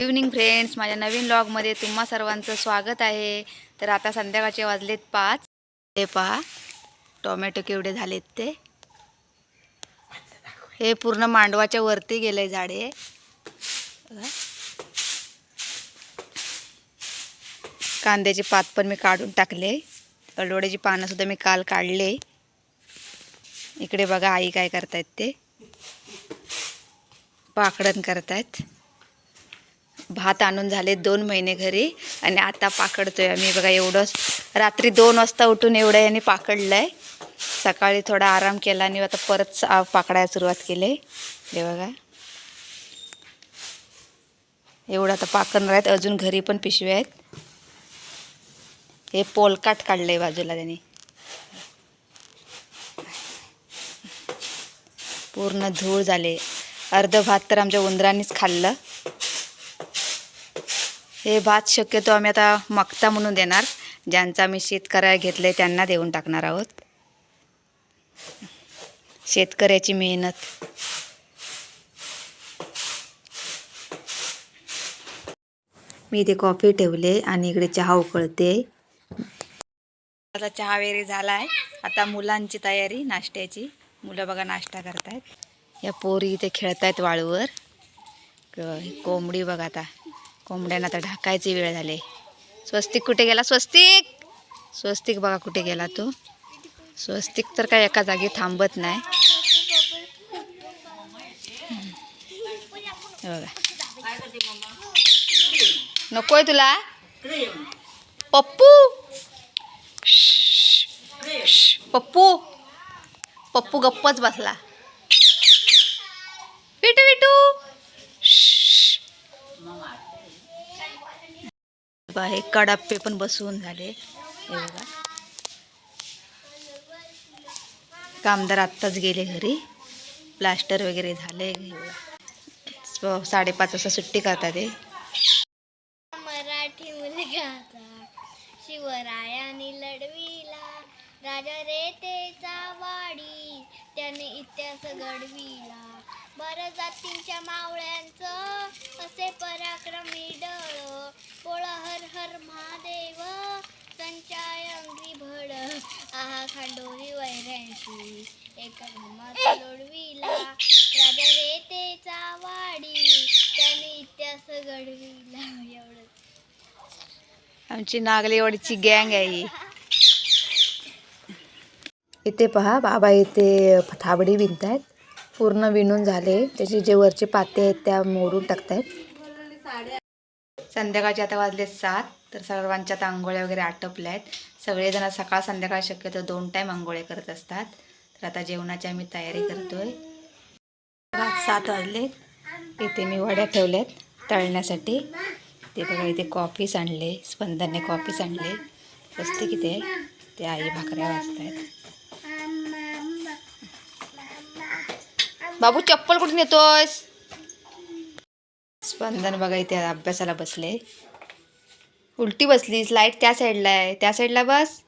Evening friends, माझ्या नवीन व्लॉगमध्ये तुम्हा सर्वांचं स्वागत आहे. तर आता संध्याकाळचे वाजलेत 5. हे पहा टोमॅटो केवढे झालेत ते. हे पूर्ण मांडवाच्या वरती गेलंय झाडे. कांद्याची पात पण मी काढून टाकले. अळवड्याची पानं सुद्धा मी काल काढले. इकडे बघा आई काय करतायत ते. पाकडण करतायत. भात आणून झाले 2 महिने घरी आणि आता पाकडतोय आम्ही. बघा एवढं रात्री 2 वाजता उठून एवढं याने पाकडलंय. सकाळी थोडा आराम केला आणि आता परत पाकडायला सुरुवात केली. हे बघा एवढं आता पाकडणार आहेत. अजून घरी पण पिशव्या आहेत. हे पोलकाट काढलंय बाजूला त्यांनी. पूर्ण धूळ झाले. अर्ध भात तर आमच्या उंदरांनीच खाल्लं. हे भात शक्यतो आम्ही आता मक्ता म्हणून देणार. ज्यांचा आम्ही शेत करायला घेतलंय त्यांना देऊन टाकणार आहोत. शेतकऱ्याची मेहनत. मी इथे कॉफी ठेवले आणि इकडे चहा उकळते. आता चहा वगैरे झाला आहे. आता मुलांची तयारी नाश्त्याची. मुलं बघा नाश्ता करतायत. या पोरी इथे खेळतायत वाळूवर. कोंबडी बघा आता. कोंबड्यांना आता ढाकायची वेळ झाली. स्वस्तिक कुठे गेला? स्वस्तिक बघा कुठे गेला तो. स्वस्तिक तर काय एका जागी थांबत नाही. बघा नकोय तुला पप्पू. पप्पू पप्पू गप्पच बसला. विटू विटू. हे कडाप्पे पण बसवून झाले. हे बघा कामदार आत्ताच गेले घरी. प्लास्टर वगैरे झाले. 5:30 वाजता सुट्टी करतात ते. मराठी मुलगा शिवरायाने लढविला राजा रेतेचा वाडी, त्याने इतिहास घडविला. बरं जातींच्या मावळ्यांचं असे पराक्रमी डळ, पोळ हर हर महादेव संचाय अंगी भड. आहा खांडोरी वैऱ्यांशी एका धर्मात लढविला राजा रेतेचा वाडी, त्याने इतिहास घडविला. एवढंच आमची नागलेवाडीची गँग आहे ही. इथे पहा बाबा इथे थाबडी विणतायत. पूर्ण विणून झाले. त्याचे जे वरचे पाते आहेत त्या मोडून टाकतायत. संध्याकाळचे आता वाजले 7. तर सर्वांच्या आंघोळ्या वगैरे आटपल्या आहेत. सगळेजण सकाळ संध्याकाळ शक्यतो 2 टाईम आंघोळ्या करत असतात. तर आता जेवणाची आम्ही तयारी करतोय. 7 वाजले. इथे मी वड्या ठेवल्यात तळण्यासाठी. ते बघा इथे कॉफीस आणले. स्पंदनने कॉफीस आणले. स्वस्तिक किती आहे ते आई भाकऱ्या वाजतायत. बाबू चप्पल कुठून येतोयस? स्पंदन बघा इथे अभ्यासाला बसले. उलटी बसलीस. लाईट त्या साईडला आहे. त्या साईडला बस.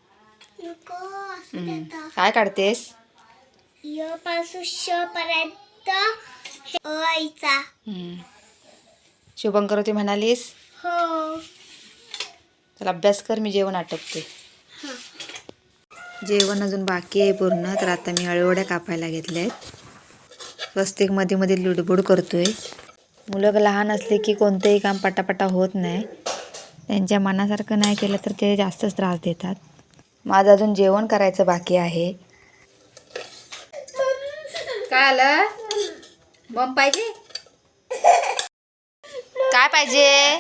काय काढतेस? य पासून श पर्यंत आईचा. शुभंकर होती म्हणालीस? हो. चल अभ्यास कर. मी जेवण आटपते. जेवण अजून बाकी आहे पूर्ण. तर आता मी अळवड्या कापायला घेतल्या आहेत. स्वस्तिक मध्ये मध्ये लुडबुड करतोय. मुलं लहान असले की कोणतेही काम पटापटा होत नाही. त्यांच्या मनासारखं नाही केलं तर ते जास्तच त्रास देतात. माझं अजून जेवण करायचं बाकी आहे. काय आलं? बम पाहिजे? काय पाहिजे?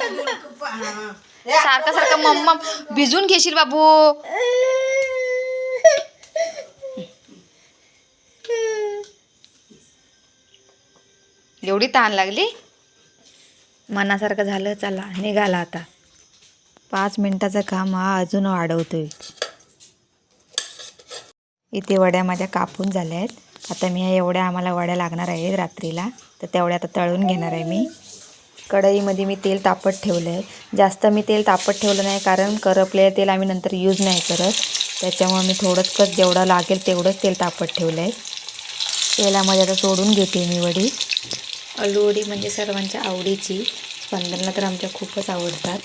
सारखं सारखं मम्मा. भिजून घेशील बाबू. एवढी ताण लागली? मनासारखं झालं. चला निघाला आता. 5 मिनिटाचं काम हा अजून वाढवतोय. इथे वड्या माझ्या कापून झाल्या आहेत. आता मी एवढ्या आम्हाला वड्या लागणार आहेत रात्रीला. तर तेवढ्या आता तळून घेणार आहे मी. कढईमध्ये मी तेल तापत ठेवलं आहे. जास्त मी तेल तापत ठेवलं नाही कारण करपलेलं तेल आम्ही नंतर यूज नाही करत. त्याच्यामुळे मी थोडंच जेवढं लागेल तेवढंच तेल तापत ठेवलं आहे. तेलामध्ये आता सोडून घेते मी वडी. आलू वडी म्हणजे सर्वांच्या आवडीची. स्पंदनला तर आमच्या खूपच आवडतात.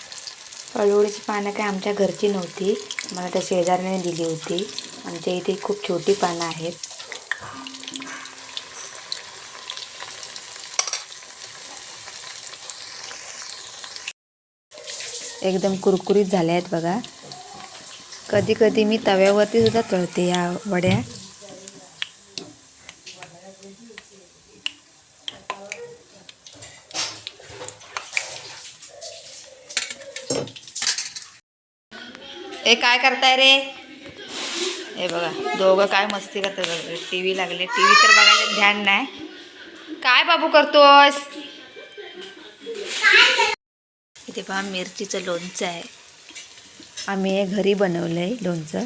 अळूवडीची पानं काय आमच्या घरची नव्हती, मला त्या शेजाऱ्याने दिली होती. आमच्या इथे खूप छोटी पानं आहेत. एकदम कुरकुरीत झाल्या आहेत बघा. कधी कधी मी तव्यावरती सुद्धा तळते या वड्या. हे काय करताय रे? हे बघा दोघं काय मस्ती करतात. टी व्ही लागले. टी व्ही तर बघायला ध्यान नाही. काय बाबू करतोस? इथे पहा मिरचीचं लोणचं आहे. आम्ही हे घरी बनवलं आहे लोणचं.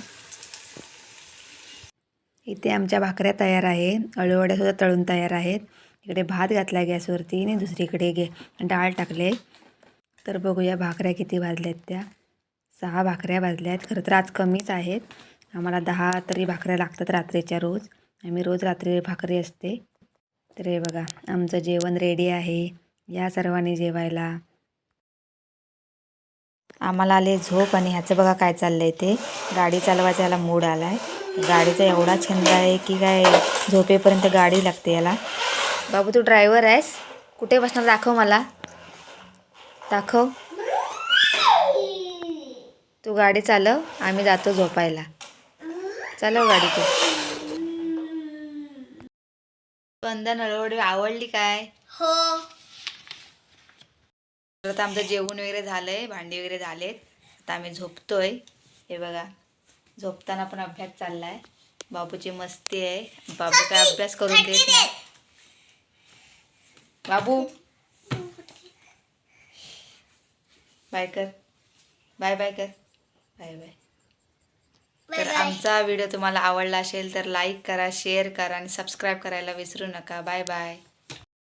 इथे आमच्या भाकऱ्या तयार आहे. अळूवड्यासुद्धा तळून तयार आहेत. इकडे भात घातला गॅसवरती आणि दुसरीकडे डाळ टाकले. तर बघूया भाकऱ्या किती भाजल्यात त्या. 6 भाकऱ्या भाजल्या आहेत. खरं तर आज कमीच आहेत. आम्हाला 10 तरी भाकऱ्या लागतात रात्रीच्या रोज. आम्ही रोज रात्री भाकरी असते. तर हे बघा आमचं जेवण रेडी आहे. या सर्वांनी जेवायला. आम्हाला आले झोप आणि ह्याचं बघा काय चाललंय ते. गाडी चालवायचा याला मूड आलाय. गाडीचा एवढा छंद आहे की काय झोपेपर्यंत गाडी लागते याला. बाबू तू ड्रायव्हर आहेस? कुठे बसणार दाखव मला. दाखव. तू गाडी चालव, आम्ही जातो झोपायला. चालव गाडी तू. स्पंदन अळूवडी आवडली काय? हो. तर आता आमचं जेवण वगैरे झालंय, भांडी वगैरे झालेत. आता आम्ही झोपतोय. हे बघा झोपताना पण अभ्यास चाललाय. बाबूची मस्ती आहे. बाबू काय अभ्यास करून देत नाही. बाबू बाय कर. बाय बाय कर. Bye bye. तर आमचा व्हिडिओ तुम्हाला आवडला असेल तर लाईक करा, शेअर करा आणि सबस्क्राईब करायला विसरू नका. Bye bye.